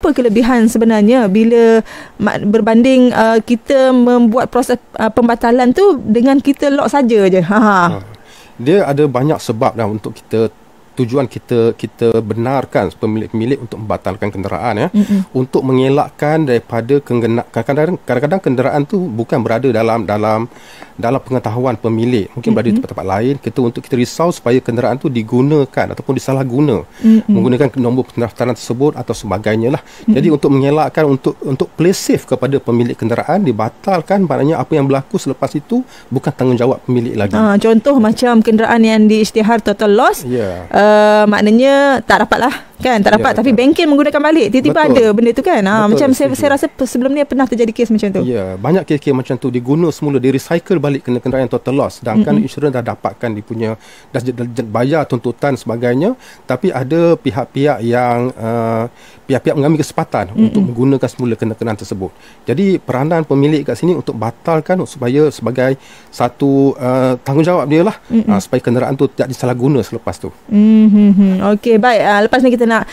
apa kelebihan sebenarnya bila berbanding kita membuat proses pembatalan tu dengan kita lock saja je. Dia ada banyak sebab dah untuk tujuan kita benarkan pemilik-pemilik untuk membatalkan kenderaan untuk mengelakkan daripada kadang-kadang kenderaan tu bukan berada dalam pengetahuan pemilik, mungkin berada di tempat-tempat lain. Untuk kita risau supaya kenderaan tu digunakan ataupun disalahguna, menggunakan nombor pendaftaran tersebut atau sebagainya lah. Jadi untuk mengelakkan, untuk play safe kepada pemilik kenderaan, dibatalkan, maknanya apa yang berlaku selepas itu bukan tanggungjawab pemilik lagi. Contoh macam kenderaan yang diisytihar total loss, maknanya tak dapat lah kan, tak dapat, tapi bengkel menggunakan balik, tiba-tiba ada benda tu kan. Macam saya rasa sebelum ni pernah terjadi kes macam tu. Banyak kes macam tu, diguna semula, di recycle balik kenderaan yang total loss, sedangkan insurans dah dapatkan dia punya, dah bayar tuntutan sebagainya, tapi ada pihak-pihak yang mengambil kesempatan untuk menggunakan semula kenderaan tersebut. Jadi peranan pemilik kat sini untuk batalkan supaya sebagai satu tanggungjawab dia lah, supaya kenderaan tu tidak disalahguna selepas tu. Okey, baik. Lepas ni kita nak